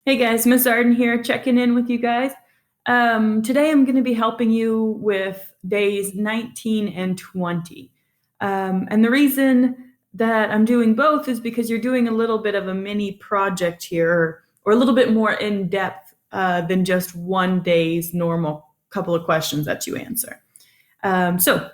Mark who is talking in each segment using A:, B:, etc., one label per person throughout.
A: Hey guys, Miss Arden here, checking in with you guys. Today I'm going to be helping you with days 19 and 20. And the reason that I'm doing both is because you're doing a little bit of a mini project here, or a little bit more in depth than just one day's normal couple of questions that you answer. So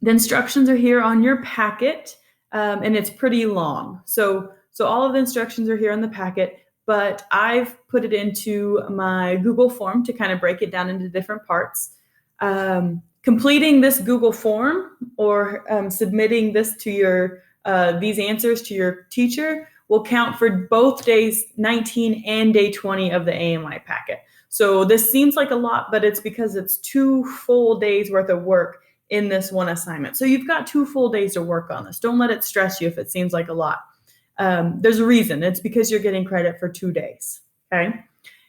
A: the instructions are here on your packet, and it's pretty long. So all of the instructions are here on the packet, but I've put it into my Google form to kind of break it down into different parts. Completing this Google form or submitting this to your these answers to your teacher will count for both days 19 and day 20 of the AMI packet. So this seems like a lot, but it's because it's 2 full days worth of work in this one assignment. So you've got 2 full days to work on this. Don't let it stress you if it seems like a lot. There's a reason. It's because you're getting credit for 2 days. Okay.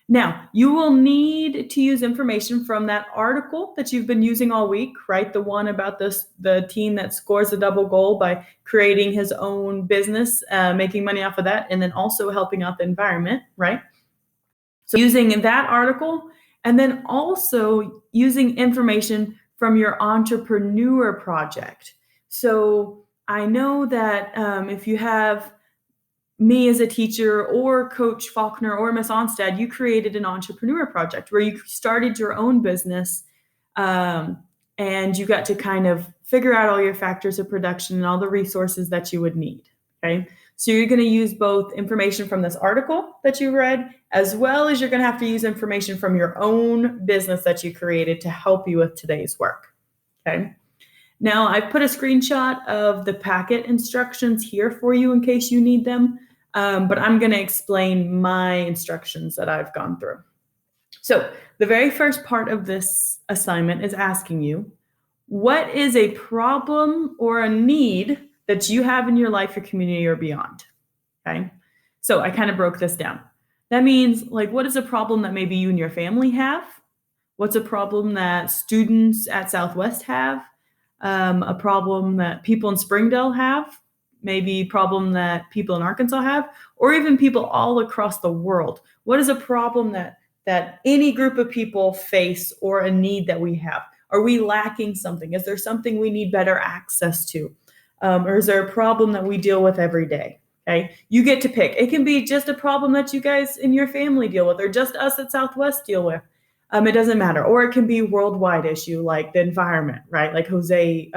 A: Now, you will need to use information from that article that you've been using all week, right? The one about the teen that scores a double goal by creating his own business, making money off of that, and then also helping out the environment, right? So using that article, and then also using information from your entrepreneur project. So I know that if you have me as a teacher or Coach Faulkner or Miss Onstad, you created an entrepreneur project where you started your own business, and you got to kind of figure out all your factors of production and all the resources that you would need. Okay. So you're going to use both information from this article that you read, as well as you're going to have to use information from your own business that you created to help you with today's work. Okay. Now I've put a screenshot of the packet instructions here for you in case you need them, but I'm going to explain my instructions that I've gone through. So the very first part of this assignment is asking you, what is a problem or a need that you have in your life, your community, or beyond? Okay. So I kind of broke this down. That means, like, what is a problem that maybe you and your family have? What's a problem that students at Southwest have? A problem that people in Springdale have? Maybe a problem that people in Arkansas have, or even people all across the world. What is a problem that any group of people face, or a need that we have? Are we lacking something? Is there something we need better access to? Or is there a problem that we deal with every day? Okay, you get to pick. It can be just a problem that you guys in your family deal with, or just us at Southwest deal with. It doesn't matter. Or it can be a worldwide issue, like the environment, right? Like Jose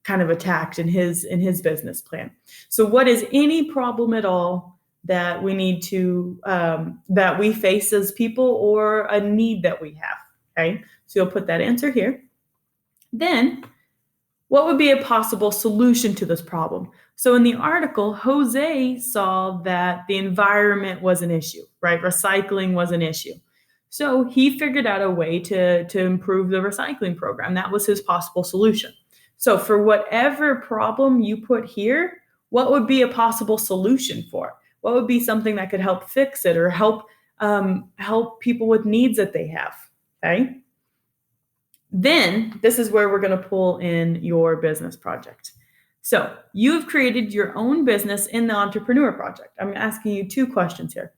A: kind of attacked in his business plan. So what is any problem at all that we need to that we face as people, or a need that we have? Okay, so you'll put that answer here. Then, what would be a possible solution to this problem? So in the article, Jose saw that the environment was an issue, right? Recycling was an issue. So he figured out a way to improve the recycling program. That was his possible solution. So for whatever problem you put here, what would be a possible solution for it? What would be something that could help fix it, or help people with needs that they have? Okay. Then this is where we're going to pull in your business project. So you've created your own business in the entrepreneur project. I'm asking you 2 questions here.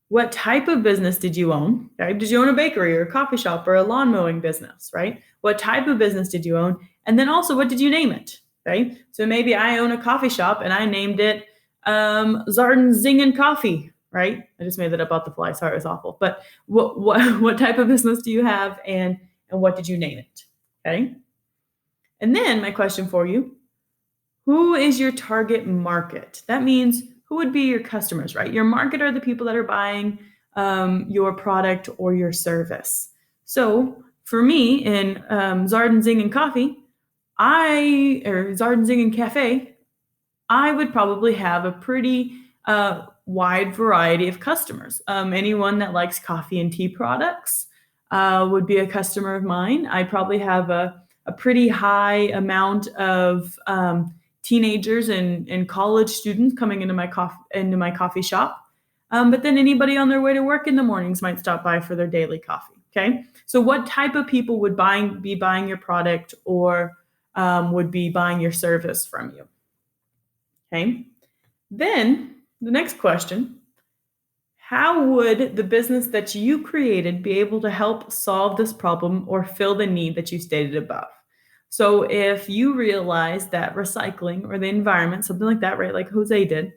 A: What type of business did you own? Okay? Did you own a bakery or a coffee shop or a lawn mowing business, right? What type of business did you own? And then also, what did you name it? Okay. So maybe I own a coffee shop and I named it Zarden Zingin Coffee, right? I just made that up off the fly. Sorry, it was awful. But what type of business do you have, and what did you name it? Okay. And then my question for you, who is your target market? That means, who would be your customers, right? Your market are the people that are buying your product or your service. So for me, in Zarden Zingin Coffee, or Zarden Zingin Cafe, I would probably have a pretty wide variety of customers. Anyone that likes coffee and tea products would be a customer of mine. I probably have a pretty high amount of teenagers and college students coming into my coffee shop. But then anybody on their way to work in the mornings might stop by for their daily coffee. Okay. So what type of people would be buying your product, or would be buying your service from you? Okay. Then the next question, how would the business that you created be able to help solve this problem or fill the need that you stated above? So if you realize that recycling or the environment, something like that, right, like Jose did,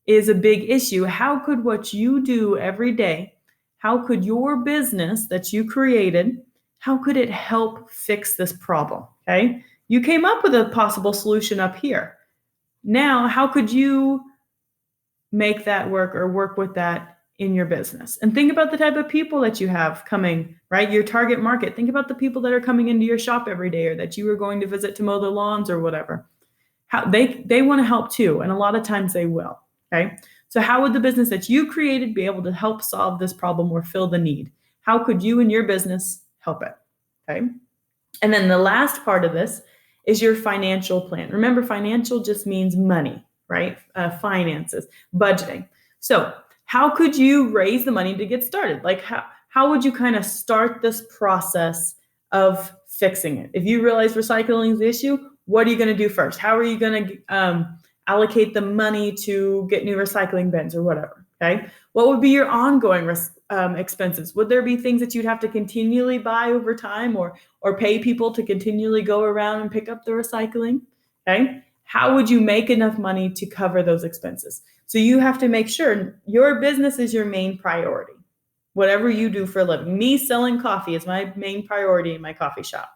A: is a big issue, how could what you do every day, how could your business that you created, how could it help fix this problem? Okay. You came up with a possible solution up here. Now, how could you make that work or work with that in your business? And think about the type of people that you have coming, right? Your target market. Think about the people that are coming into your shop every day or that you are going to visit to mow their lawns or whatever. How they want to help too, and a lot of times they will. Okay. So how would the business that you created be able to help solve this problem or fill the need? How could you and your business help it? Okay. And then the last part of this is your financial plan. Remember, financial just means money, right? Finances, budgeting. So how could you raise the money to get started? Like how would you kind of start this process of fixing it? If you realize recycling is the issue, what are you going to do first? How are you going to allocate the money to get new recycling bins or whatever? Okay. What would be your ongoing expenses? Would there be things that you'd have to continually buy over time or pay people to continually go around and pick up the recycling? Okay. How would you make enough money to cover those expenses? So you have to make sure your business is your main priority. Whatever you do for a living. Me selling coffee is my main priority in my coffee shop.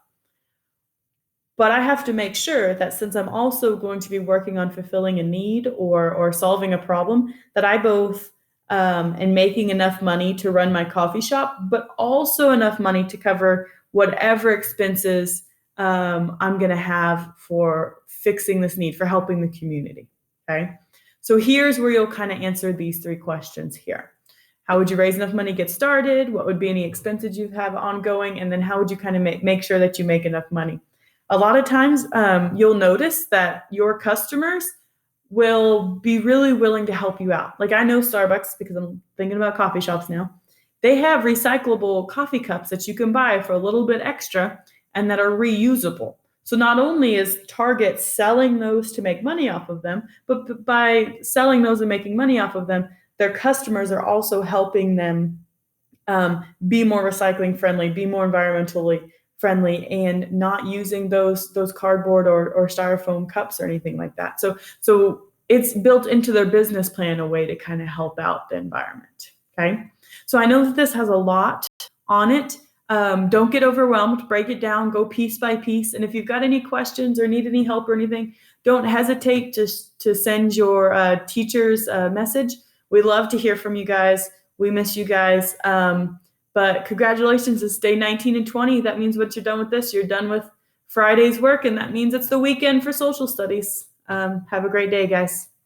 A: But I have to make sure that since I'm also going to be working on fulfilling a need or solving a problem, that I both am making enough money to run my coffee shop, but also enough money to cover whatever expenses I'm going to have for fixing this need, for helping the community. Okay. So here's where you'll kind of answer these three questions here. How would you raise enough money to get started? What would be any expenses you have ongoing? And then how would you kind of make sure that you make enough money? A lot of times you'll notice that your customers will be really willing to help you out. Like I know Starbucks, because I'm thinking about coffee shops now, they have recyclable coffee cups that you can buy for a little bit extra and that are reusable. So not only is Target selling those to make money off of them, but by selling those and making money off of them, their customers are also helping them be more recycling friendly, be more environmentally friendly, and not using those cardboard or styrofoam cups or anything like that. So it's built into their business plan a way to kind of help out the environment. Okay. So I know that this has a lot on it. Don't get overwhelmed, break it down, go piece by piece. And if you've got any questions or need any help or anything, don't hesitate to send your teachers a message. We love to hear from you guys. We miss you guys. But congratulations, it's day 19 and 20. That means once you're done with this, you're done with Friday's work, and that means it's the weekend for social studies. Have a great day, guys.